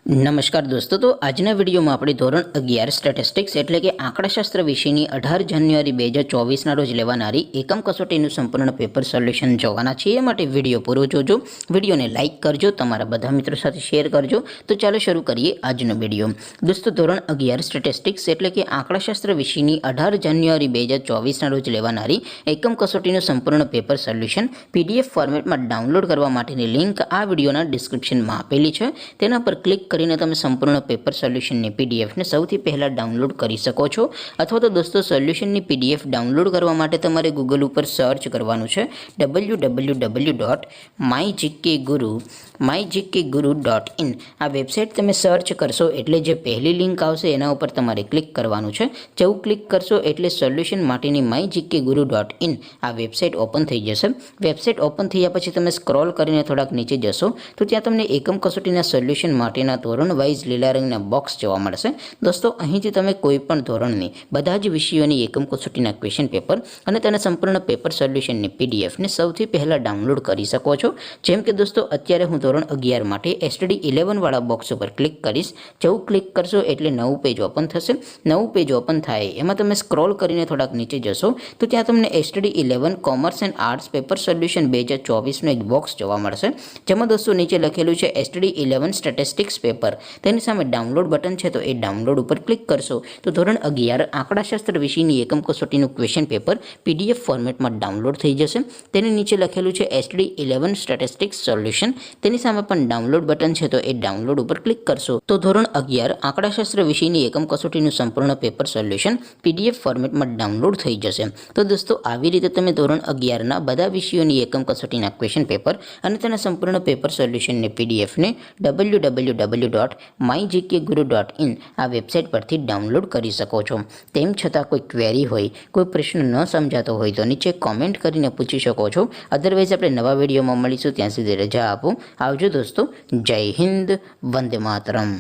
નમસ્કાર દોસ્તો, તો આજના વિડીયોમાં આપણે ધોરણ 11 સ્ટેટિસ્ટિક્સ એટલે કે આંકડાશાસ્ત્ર વિષયની 18 જાન્યુઆરી 2024ના રોજ લેવાનારી એકમ કસોટીનું સંપૂર્ણ પેપર સોલ્યુશન જોવાના છીએ। એ માટે વિડીયો પૂરો જોજો, વિડીયોને લાઇક કરજો, તમારા બધા મિત્રો સાથે શેર કરજો। તો ચાલો શરૂ કરીએ આજનો વિડીયો। દોસ્તો, ધોરણ 11 સ્ટેટિસ્ટિક્સ એટલે કે આંકડાશાસ્ત્ર વિષયની 18 જાન્યુઆરી 2024ના રોજ લેવાનારી એકમ કસોટીનું સંપૂર્ણ પેપર સોલ્યુશન PDF ફોર્મેટમાં ડાઉનલોડ કરવા માટેની લિંક આ વિડીયોના ડિસ્ક્રિપ્શનમાં આપેલી છે। તેના પર ક્લિક કરીને તમે સંપૂર્ણ પેપર સોલ્યુશનની પીડીએફને સૌથી પહેલાં ડાઉનલોડ કરી શકો છો। અથવા તો દોસ્તો, સોલ્યુશનની પીડીએફ ડાઉનલોડ કરવા માટે તમારે ગૂગલ ઉપર સર્ચ કરવાનું છે www.mygkguru.in। આ વેબસાઇટ તમે સર્ચ કરશો એટલે જે પહેલી લિંક આવશે એના ઉપર તમારે ક્લિક કરવાનું છે। જેવું ક્લિક કરશો એટલે સોલ્યુશન માટેની mygkguru.in આ વેબસાઇટ ઓપન થઈ જશે। વેબસાઇટ ઓપન થયા પછી તમે સ્ક્રોલ કરીને થોડાક નીચે જશો તો ત્યાં તમને એકમ કસોટીના સોલ્યુશન માટેના ધોરણ વાઇઝ લીલા રંગના બોક્સ જોવા મળશે। દોસ્તો, અહીંથી તમે કોઈ પણ ધોરણની બધા જ વિષયોની એકમ કસોટીના ક્વેશ્ચન પેપર અને તેના સંપૂર્ણ પેપર સોલ્યુશનની પીડીએફને સૌથી પહેલાં ડાઉનલોડ કરી શકો છો। જેમ કે દોસ્તો, અત્યારે હું ધોરણ 11 માટે STD 11 વાળા બોક્સ ઉપર ક્લિક કરીશ। જેવું ક્લિક કરશો એટલે નવું પેજ ઓપન થશે। નવું પેજ ઓપન થાય એમાં તમે સ્ક્રોલ કરીને થોડાક નીચે જશો તો ત્યાં તમને STD 11 commerce and arts paper solution 2024નું એક બોક્સ જોવા મળશે। જેમાં દોસ્તો નીચે લખેલું છે STD 11 સ્ટેટિસ્ટિક્સ પેપર। તેની સામે ડાઉનલોડ બટન છે, તો એ ડાઉનલોડ ઉપર ક્લિક કરશો તો ધોરણ 11 આંકડાશાસ્ત્ર વિષયની એકમ કસોટીનું ક્વેશ્ચન પેપર PDF ફોર્મેટમાં ડાઉનલોડ થઈ જશે। તેની નીચે લખેલું છે STD 11 સ્ટેટિસ્ટિક્સ સોલ્યુશન। તેની સામે પણ ડાઉનલોડ બટન છે, તો એ ડાઉનલોડ ઉપર ક્લિક કરશો તો ધોરણ 11 આંકડાશાસ્ત્ર વિષયની એકમ કસોટીનું સંપૂર્ણ પેપર સોલ્યુશન PDF ફોર્મેટમાં ડાઉનલોડ થઈ જશે। તો દોસ્તો, આવી રીતે તમે ધોરણ 11ના બધા વિષયોની એકમ કસોટીના ક્વેશ્ચન પેપર અને તેના સંપૂર્ણ પેપર સોલ્યુશનની પીડીએફને www.mygkguru.in આ વેબસાઇટ પરથી ડાઉનલોડ કરી શકો છો। તેમ છતાં કોઈ ક્વેરી હોય, કોઈ પ્રશ્ન ન સમજાતો હોય તો નીચે કોમેન્ટ કરીને પૂછી શકો છો। અધરવાઇઝ આપણે નવા વિડીયોમાં મળીશું, ત્યાં સુધી રજા આપો। આવજો દોસ્તો, જય હિન્દ, વંદે માતરમ।